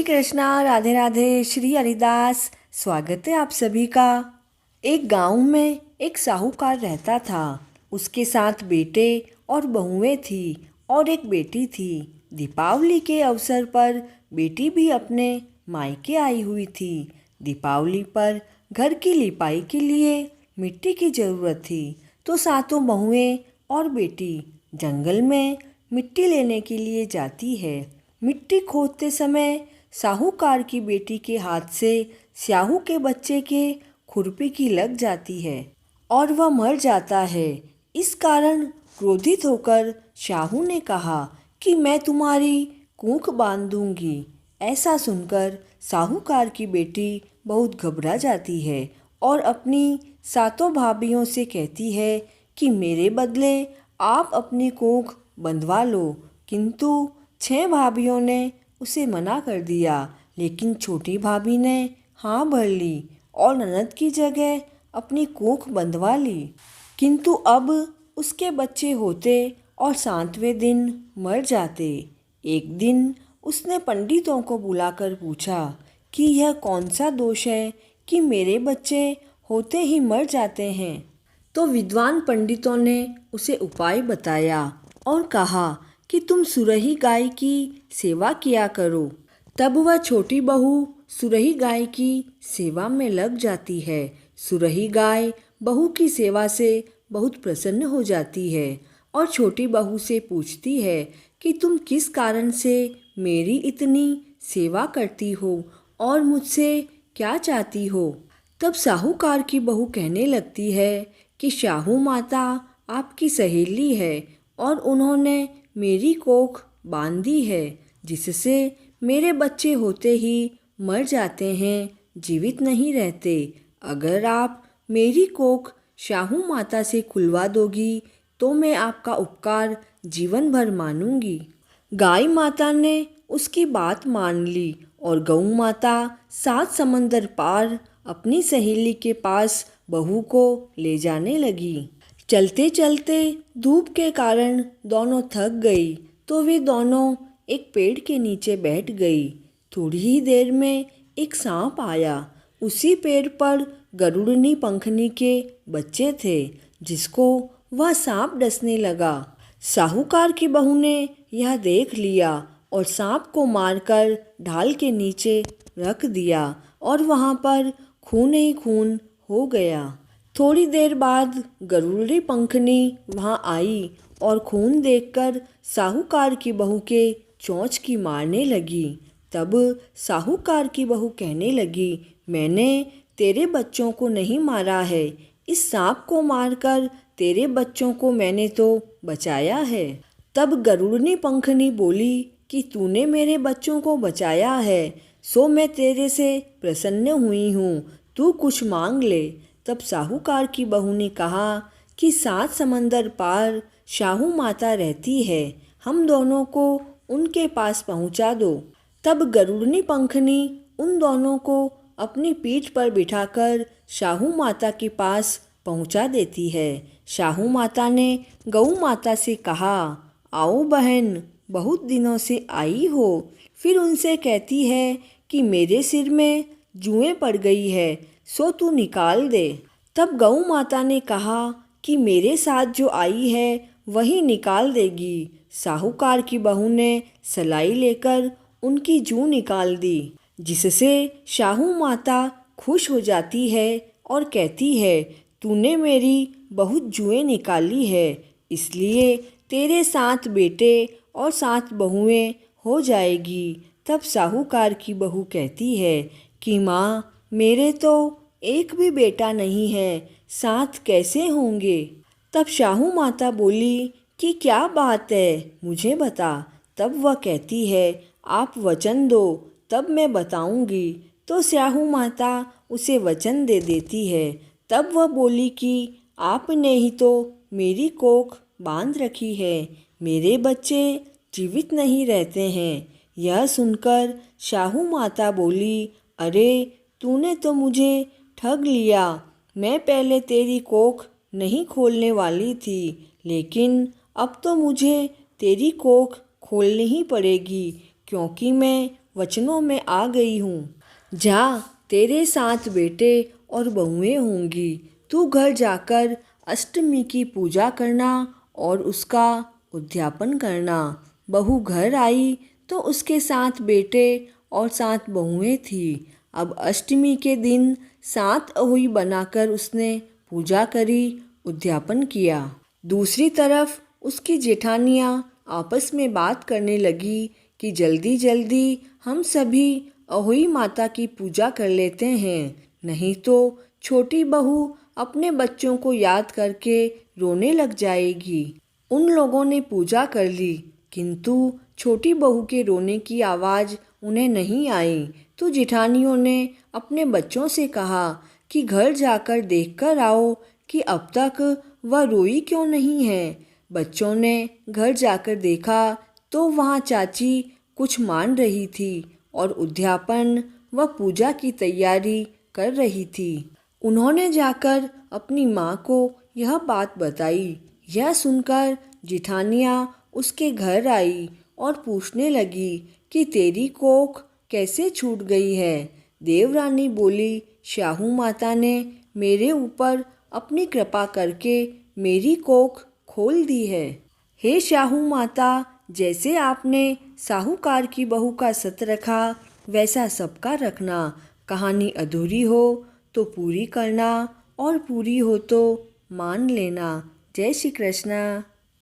श्री कृष्णा, राधे राधे। श्री हरिदास। स्वागत है आप सभी का। एक गांव में एक साहूकार रहता था। उसके 7 बेटे और बहुएं थी और एक बेटी थी। दीपावली के अवसर पर बेटी भी अपने मायके आई हुई थी। दीपावली पर घर की लिपाई के लिए मिट्टी की ज़रूरत थी, तो सातों बहुएं और बेटी जंगल में मिट्टी लेने के लिए जाती है। मिट्टी खोदते समय साहूकार की बेटी के हाथ से स्याहू के बच्चे के खुरपी की लग जाती है और वह मर जाता है। इस कारण क्रोधित होकर शाहू ने कहा कि मैं तुम्हारी कूख बांध दूंगी। ऐसा सुनकर साहूकार की बेटी बहुत घबरा जाती है और अपनी सातों भाभियों से कहती है कि मेरे बदले आप अपनी कूख बंधवा लो। किंतु 6 भाभियों ने उसे मना कर दिया, लेकिन छोटी भाभी ने हाँ भर ली और ननद की जगह अपनी कूख बंधवा ली। किंतु अब उसके बच्चे होते और 7वें दिन मर जाते। एक दिन उसने पंडितों को बुलाकर पूछा कि यह कौन सा दोष है कि मेरे बच्चे होते ही मर जाते हैं। तो विद्वान पंडितों ने उसे उपाय बताया और कहा कि तुम सुरही गाय की सेवा किया करो। तब वह छोटी बहू सुरही गाय की सेवा में लग जाती है। सुरही गाय बहू की सेवा से बहुत प्रसन्न हो जाती है और छोटी बहू से पूछती है कि तुम किस कारण से मेरी इतनी सेवा करती हो और मुझसे क्या चाहती हो। तब साहूकार की बहू कहने लगती है कि शाहू माता आपकी सहेली है और उन्होंने मेरी कोख बांधी है, जिससे मेरे बच्चे होते ही मर जाते हैं, जीवित नहीं रहते। अगर आप मेरी कोख शाहू माता से खुलवा दोगी तो मैं आपका उपकार जीवन भर मानूंगी। गाय माता ने उसकी बात मान ली और गऊ माता 7 समंदर पार अपनी सहेली के पास बहू को ले जाने लगी। चलते चलते धूप के कारण दोनों थक गई, तो वे दोनों एक पेड़ के नीचे बैठ गई। थोड़ी ही देर में एक सांप आया। उसी पेड़ पर गरुड़नी पंखनी के बच्चे थे, जिसको वह सांप डसने लगा। साहूकार की बहू ने यह देख लिया और सांप को मारकर ढाल के नीचे रख दिया और वहाँ पर खून ही खून हो गया। थोड़ी देर बाद गरुड़ी पंखनी वहाँ आई और खून देखकर साहूकार की बहू के चोंच की मारने लगी। तब साहूकार की बहू कहने लगी, मैंने तेरे बच्चों को नहीं मारा है, इस सांप को मारकर तेरे बच्चों को मैंने तो बचाया है। तब गरुड़नी पंखनी बोली कि तूने मेरे बच्चों को बचाया है, सो मैं तेरे से प्रसन्न हुई हूँ, तू कुछ मांग ले। तब साहूकार की बहू ने कहा कि 7 समंदर पार शाहू माता रहती है, हम दोनों को उनके पास पहुंचा दो। तब गरुड़नी पंखनी उन दोनों को अपनी पीठ पर बिठाकर शाहू माता के पास पहुंचा देती है। शाहू माता ने गऊ माता से कहा, आओ बहन, बहुत दिनों से आई हो। फिर उनसे कहती है कि मेरे सिर में जुएं पड़ गई है, सो तू निकाल दे। तब गऊ माता ने कहा कि मेरे साथ जो आई है वही निकाल देगी। साहूकार की बहू ने सलाई लेकर उनकी जूं निकाल दी, जिससे शाहू माता खुश हो जाती है और कहती है, तूने मेरी बहुत जुएं निकाली है, इसलिए तेरे 7 बेटे और 7 बहुएं हो जाएगी। तब साहूकार की बहू कहती है कि माँ, मेरे तो एक भी बेटा नहीं है, 7 कैसे होंगे। तब शाहू माता बोली कि क्या बात है, मुझे बता। तब वह कहती है, आप वचन दो तब मैं बताऊंगी। तो शाहू माता उसे वचन दे देती है। तब वह बोली कि आपने ही तो मेरी कोख बांध रखी है, मेरे बच्चे जीवित नहीं रहते हैं। यह सुनकर शाहू माता बोली, अरे तूने तो मुझे ठग लिया। मैं पहले तेरी कोख नहीं खोलने वाली थी, लेकिन अब तो मुझे तेरी कोख खोलनी ही पड़ेगी, क्योंकि मैं वचनों में आ गई हूँ। जा, तेरे 7 बेटे और बहुएं होंगी। तू घर जाकर अष्टमी की पूजा करना और उसका उद्यापन करना। बहू घर आई तो उसके 7 बेटे और 7 बहुएं थी। अब अष्टमी के दिन 7 अहुई बनाकर उसने पूजा करी, उद्यापन किया। दूसरी तरफ उसकी जेठानियाँ आपस में बात करने लगी कि जल्दी जल्दी हम सभी अहोई माता की पूजा कर लेते हैं, नहीं तो छोटी बहू अपने बच्चों को याद करके रोने लग जाएगी। उन लोगों ने पूजा कर ली, किंतु छोटी बहू के रोने की आवाज़ उन्हें नहीं आई। तो जेठानियों ने अपने बच्चों से कहा कि घर जाकर देखकर आओ कि अब तक वह रोई क्यों नहीं है। बच्चों ने घर जाकर देखा तो वहाँ चाची कुछ मान रही थी और उद्यापन व पूजा की तैयारी कर रही थी। उन्होंने जाकर अपनी माँ को यह बात बताई। यह सुनकर जिठानियाँ उसके घर आई और पूछने लगी कि तेरी कोख कैसे छूट गई है। देवरानी बोली, शाहू माता ने मेरे ऊपर अपनी कृपा करके मेरी कोख खोल दी है। हे शाहू माता, जैसे आपने साहूकार की बहू का सत रखा वैसा सबका रखना। कहानी अधूरी हो तो पूरी करना और पूरी हो तो मान लेना। जय श्री कृष्ण।